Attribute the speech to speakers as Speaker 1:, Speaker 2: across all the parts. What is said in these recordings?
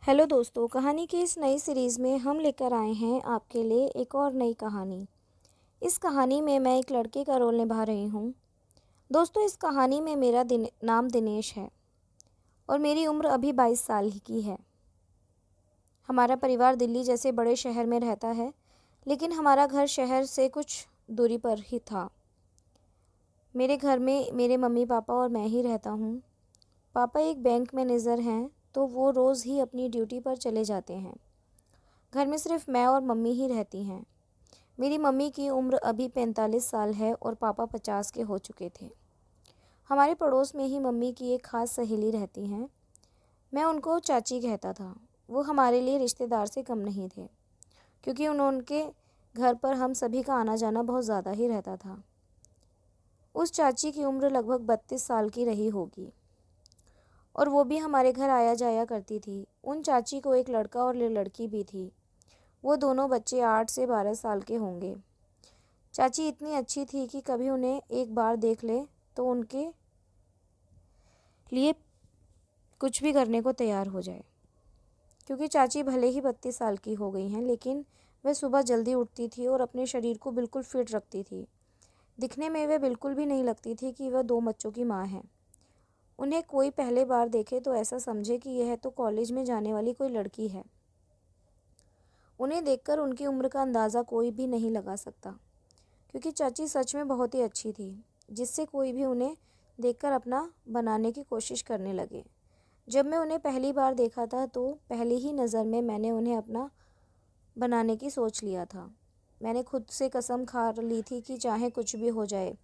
Speaker 1: Hello दोस्तों, कहानी की इस नई सीरीज़ में हम लेकर आए हैं आपके लिए एक और नई कहानी। इस कहानी में मैं एक लड़के का रोल निभा रही हूँ। दोस्तों, इस कहानी में मेरा नाम दिनेश है और मेरी उम्र अभी 22 साल ही की है। हमारा परिवार दिल्ली जैसे बड़े शहर में रहता है, लेकिन हमारा घर शहर से कुछ दूरी पर ही था। मेरे घर में मेरे मम्मी पापा और मैं ही रहता हूँ। पापा एक बैंक मैनेजर हैं, तो वो रोज़ ही अपनी ड्यूटी पर चले जाते हैं। घर में सिर्फ मैं और मम्मी ही रहती हैं। मेरी मम्मी की उम्र अभी 45 साल है और पापा 50 के हो चुके थे। हमारे पड़ोस में ही मम्मी की एक ख़ास सहेली रहती हैं। मैं उनको चाची कहता था। वो हमारे लिए रिश्तेदार से कम नहीं थे, क्योंकि उनके घर पर हम सभी का आना जाना बहुत ज़्यादा ही रहता था। उस चाची की उम्र लगभग 32 साल की रही होगी और वो भी हमारे घर आया जाया करती थी। उन चाची को एक लड़का और लड़की भी थी। वो दोनों बच्चे 8 से 12 साल के होंगे। चाची इतनी अच्छी थी कि कभी उन्हें एक बार देख ले तो उनके लिए कुछ भी करने को तैयार हो जाए। क्योंकि चाची भले ही 32 साल की हो गई हैं, लेकिन वह सुबह जल्दी उठती थी और अपने शरीर को बिल्कुल फिट रखती थी। दिखने में वह बिल्कुल भी नहीं लगती थी कि वह 2 बच्चों की माँ है। उन्हें कोई पहले बार देखे तो ऐसा समझे कि यह तो कॉलेज में जाने वाली कोई लड़की है। उन्हें देखकर उनकी उम्र का अंदाज़ा कोई भी नहीं लगा सकता, क्योंकि चाची सच में बहुत ही अच्छी थी, जिससे कोई भी उन्हें देखकर अपना बनाने की कोशिश करने लगे। जब मैं उन्हें पहली बार देखा था तो पहली ही नज़र में मैंने उन्हें अपना बनाने की सोच लिया था। मैंने खुद से कसम खा ली थी कि चाहे कुछ भी हो जाए,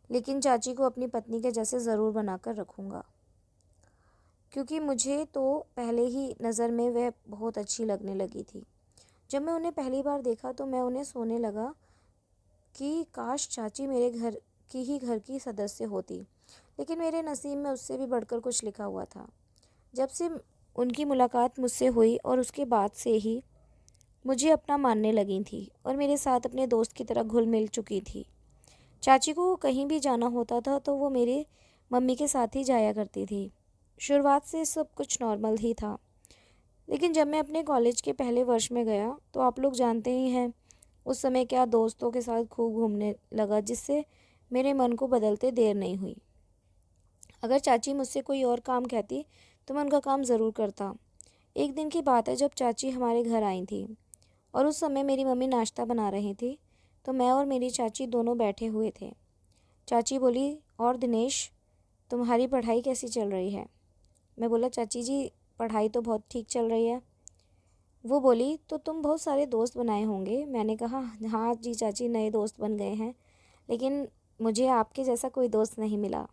Speaker 1: लेकिन चाची को अपनी पत्नी के जैसे ज़रूर बनाकर रखूँगा, क्योंकि मुझे तो पहले ही नज़र में वह बहुत अच्छी लगने लगी थी। जब मैं उन्हें पहली बार देखा तो मैं उन्हें सोने लगा कि काश चाची मेरे घर की सदस्य होती, लेकिन मेरे नसीब में उससे भी बढ़कर कुछ लिखा हुआ था। जब से उनकी मुलाकात मुझसे हुई और उसके बाद से ही मुझे अपना मानने लगी थी और मेरे साथ अपने दोस्त की तरह घुल मिल चुकी थी। चाची को कहीं भी जाना होता था तो वो मेरे मम्मी के साथ ही जाया करती थी। शुरुआत से सब कुछ नॉर्मल ही था, लेकिन जब मैं अपने कॉलेज के पहले वर्ष में गया तो आप लोग जानते ही हैं, उस समय क्या दोस्तों के साथ खूब घूमने लगा, जिससे मेरे मन को बदलते देर नहीं हुई। अगर चाची मुझसे कोई और काम कहती तो मैं उनका काम ज़रूर करता। एक दिन की बात है, जब चाची हमारे घर आई थी और उस समय मेरी मम्मी नाश्ता बना रही थी, तो मैं और मेरी चाची दोनों बैठे हुए थे। चाची बोली, और दिनेश, तुम्हारी पढ़ाई कैसी चल रही है? मैं बोला, चाची जी पढ़ाई तो बहुत ठीक चल रही है। वो बोली, तो तुम बहुत सारे दोस्त बनाए होंगे। मैंने कहा, हाँ जी चाची, नए दोस्त बन गए हैं, लेकिन मुझे आपके जैसा कोई दोस्त नहीं मिला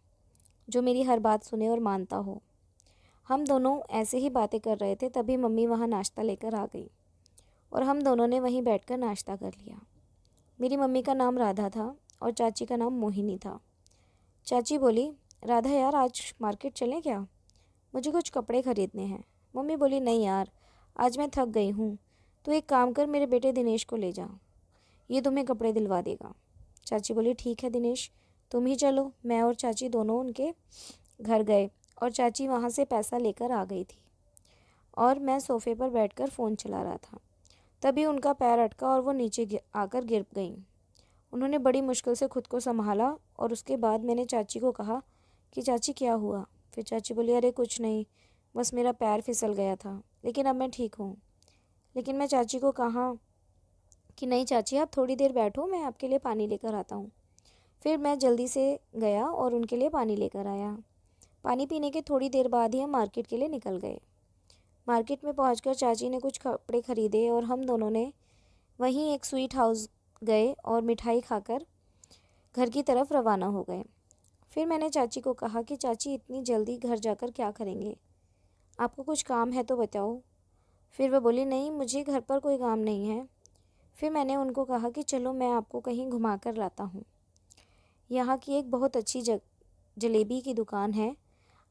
Speaker 1: जो मेरी हर बात सुने और मानता हो। हम दोनों ऐसे ही बातें कर रहे थे, तभी मम्मी वहाँ नाश्ता लेकर आ गई और हम दोनों ने वहीं बैठकर नाश्ता कर लिया। मेरी मम्मी का नाम राधा था और चाची का नाम मोहिनी था। चाची बोली, राधा यार, आज मार्केट चलें क्या? मुझे कुछ कपड़े खरीदने हैं। मम्मी बोली, नहीं यार, आज मैं थक गई हूँ। तो एक काम कर, मेरे बेटे दिनेश को ले जा, ये तुम्हें कपड़े दिलवा देगा। चाची बोली, ठीक है दिनेश, तुम ही चलो। मैं और चाची दोनों उनके घर गए और चाची वहाँ से पैसा लेकर आ गई थी और मैं सोफ़े पर बैठकर फ़ोन चला रहा था। तभी उनका पैर अटका और वो नीचे आकर गिर गईं। उन्होंने बड़ी मुश्किल से खुद को संभाला और उसके बाद मैंने चाची को कहा कि चाची क्या हुआ? फिर चाची बोली, अरे कुछ नहीं, बस मेरा पैर फिसल गया था, लेकिन अब मैं ठीक हूँ। लेकिन मैं चाची को कहा कि नहीं चाची, आप थोड़ी देर बैठो, मैं आपके लिए पानी लेकर आता हूँ। फिर मैं जल्दी से गया और उनके लिए पानी लेकर आया। पानी पीने के थोड़ी देर बाद ही हम मार्केट के लिए निकल गए। मार्केट में पहुंचकर चाची ने कुछ कपड़े खरीदे और हम दोनों ने वहीं एक स्वीट हाउस गए और मिठाई खाकर घर की तरफ रवाना हो गए। फिर मैंने चाची को कहा कि चाची, इतनी जल्दी घर जाकर क्या करेंगे? आपको कुछ काम है तो बताओ। फिर वह बोली, नहीं, मुझे घर पर कोई काम नहीं है। फिर मैंने उनको कहा कि चलो मैं आपको कहीं घुमा कर लाता हूँ। यहाँ की एक बहुत अच्छी जलेबी की दुकान है,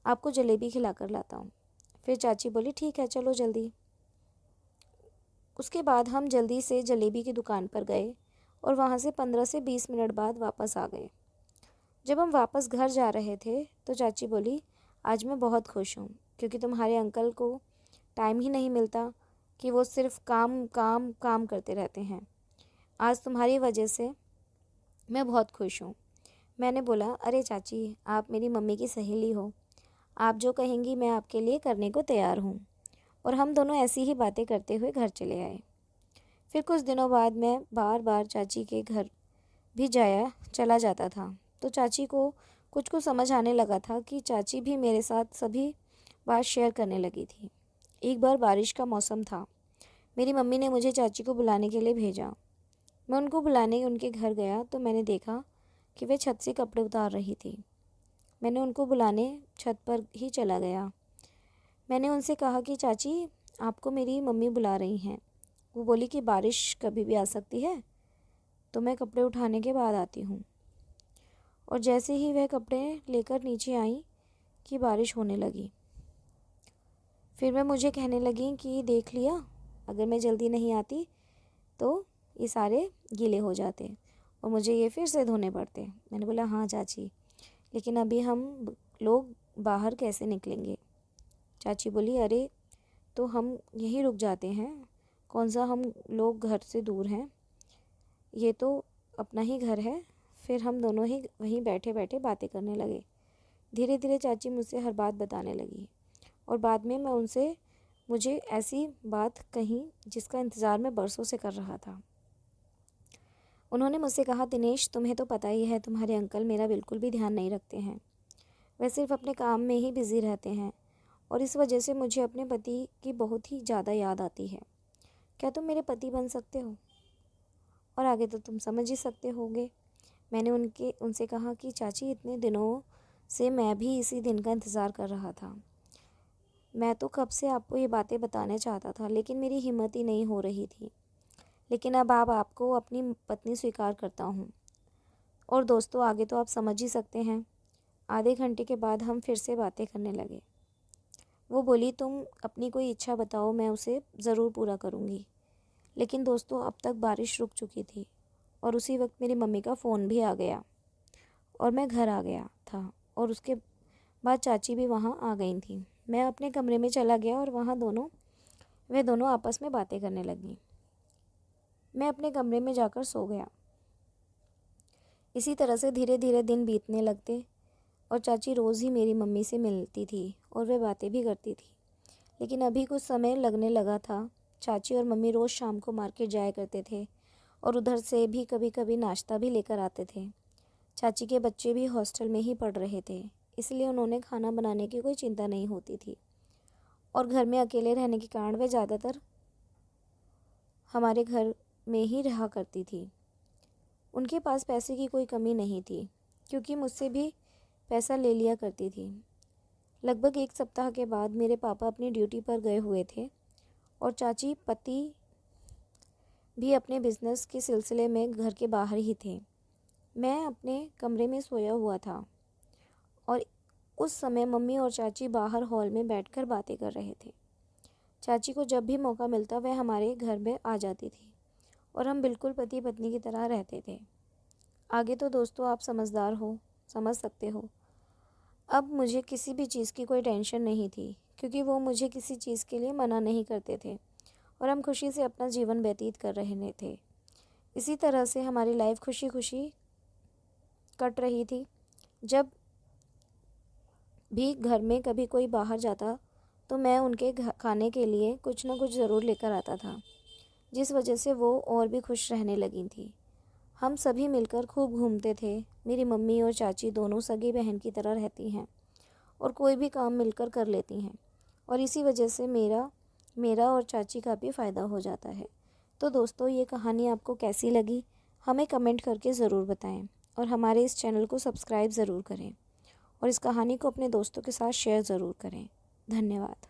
Speaker 1: आपको जलेबी खिला कर लाता हूँ। फिर चाची बोली, ठीक है, चलो जल्दी। उसके बाद हम जल्दी से जलेबी की दुकान पर गए और वहाँ से 15 से 20 मिनट बाद वापस आ गए। जब हम वापस घर जा रहे थे तो चाची बोली, आज मैं बहुत खुश हूँ, क्योंकि तुम्हारे अंकल को टाइम ही नहीं मिलता कि वो सिर्फ काम काम काम करते रहते हैं। आज तुम्हारी वजह से मैं बहुत खुश हूँ। मैंने बोला, अरे चाची, आप मेरी मम्मी की सहेली हो, आप जो कहेंगी मैं आपके लिए करने को तैयार हूँ। और हम दोनों ऐसी ही बातें करते हुए घर चले आए। फिर कुछ दिनों बाद मैं बार बार चाची के घर भी चला जाता था। तो चाची को कुछ समझ आने लगा था कि चाची भी मेरे साथ सभी बात शेयर करने लगी थी। एक बार बारिश का मौसम था। मेरी मम्मी ने मुझे चाची को बुलाने के लिए भेजा। मैं उनको बुलाने उनके घर गया तो मैंने देखा कि वे छत से कपड़े उतार रही थी। मैंने उनको बुलाने छत पर ही चला गया। मैंने उनसे कहा कि चाची, आपको मेरी मम्मी बुला रही हैं। वो बोली कि बारिश कभी भी आ सकती है, तो मैं कपड़े उठाने के बाद आती हूँ। और जैसे ही वह कपड़े लेकर नीचे आई कि बारिश होने लगी। फिर वह मुझे कहने लगी कि देख लिया, अगर मैं जल्दी नहीं आती तो ये सारे गीले हो जाते और मुझे ये फिर से धोने पड़ते। मैंने बोला, हाँ चाची, लेकिन अभी हम लोग बाहर कैसे निकलेंगे? चाची बोली, अरे तो हम यहीं रुक जाते हैं, कौन सा हम लोग घर से दूर हैं, ये तो अपना ही घर है। फिर हम दोनों ही वहीं बैठे बैठे बातें करने लगे। धीरे धीरे चाची मुझसे हर बात बताने लगी और बाद में मैं उनसे मुझे ऐसी बात कही जिसका इंतज़ार मैं बरसों से कर रहा था। उन्होंने मुझसे कहा, दिनेश, तुम्हें तो पता ही है तुम्हारे अंकल मेरा बिल्कुल भी ध्यान नहीं रखते हैं। वह सिर्फ अपने काम में ही बिज़ी रहते हैं और इस वजह से मुझे अपने पति की बहुत ही ज़्यादा याद आती है। क्या तुम मेरे पति बन सकते हो? और आगे तो तुम समझ ही सकते होगे। मैंने उनसे कहा कि चाची, इतने दिनों से मैं भी इसी दिन का इंतज़ार कर रहा था। मैं तो कब से आपको ये बातें बताना चाहता था, लेकिन मेरी हिम्मत ही नहीं हो रही थी। लेकिन अब आपको अपनी पत्नी स्वीकार करता हूँ। और दोस्तों, आगे तो आप समझ ही सकते हैं। आधे घंटे के बाद हम फिर से बातें करने लगे। वो बोली, तुम अपनी कोई इच्छा बताओ, मैं उसे ज़रूर पूरा करूँगी। लेकिन दोस्तों, अब तक बारिश रुक चुकी थी और उसी वक्त मेरी मम्मी का फ़ोन भी आ गया और मैं घर आ गया था। और उसके बाद चाची भी वहाँ आ गई थी। मैं अपने कमरे में चला गया और वे दोनों आपस में बातें करने लगी। मैं अपने कमरे में जाकर सो गया। इसी तरह से धीरे धीरे दिन बीतने लगते और चाची रोज़ ही मेरी मम्मी से मिलती थी और वे बातें भी करती थी। लेकिन अभी कुछ समय लगने लगा था। चाची और मम्मी रोज़ शाम को मार्केट जाया करते थे और उधर से भी कभी कभी नाश्ता भी लेकर आते थे। चाची के बच्चे भी हॉस्टल में ही पढ़ रहे थे, इसलिए उन्होंने खाना बनाने की कोई चिंता नहीं होती थी। और घर में अकेले रहने के कारण वे ज़्यादातर हमारे घर में ही रहा करती थी। उनके पास पैसे की कोई कमी नहीं थी, क्योंकि मुझसे भी पैसा ले लिया करती थी। लगभग एक सप्ताह के बाद मेरे पापा अपनी ड्यूटी पर गए हुए थे और चाची पति भी अपने बिजनेस के सिलसिले में घर के बाहर ही थे। मैं अपने कमरे में सोया हुआ था और उस समय मम्मी और चाची बाहर हॉल में बैठकर बातें कर रहे थे। चाची को जब भी मौका मिलता वह हमारे घर में आ जाती थी और हम बिल्कुल पति पत्नी की तरह रहते थे। आगे तो दोस्तों आप समझ सकते हो। अब मुझे किसी भी चीज़ की कोई टेंशन नहीं थी, क्योंकि वो मुझे किसी चीज़ के लिए मना नहीं करते थे और हम खुशी से अपना जीवन व्यतीत कर रहे थे। इसी तरह से हमारी लाइफ खुशी खुशी कट रही थी। जब भी घर में कभी कोई बाहर जाता तो मैं उनके खाने के लिए कुछ न कुछ ज़रूर लेकर आता था, जिस वजह से वो और भी खुश रहने लगी थी। हम सभी मिलकर खूब घूमते थे। मेरी मम्मी और चाची दोनों सगी बहन की तरह रहती हैं और कोई भी काम मिलकर कर लेती हैं और इसी वजह से मेरा और चाची का भी फ़ायदा हो जाता है। तो दोस्तों, ये कहानी आपको कैसी लगी हमें कमेंट करके ज़रूर बताएं और हमारे इस चैनल को सब्सक्राइब ज़रूर करें और इस कहानी को अपने दोस्तों के साथ शेयर ज़रूर करें। धन्यवाद।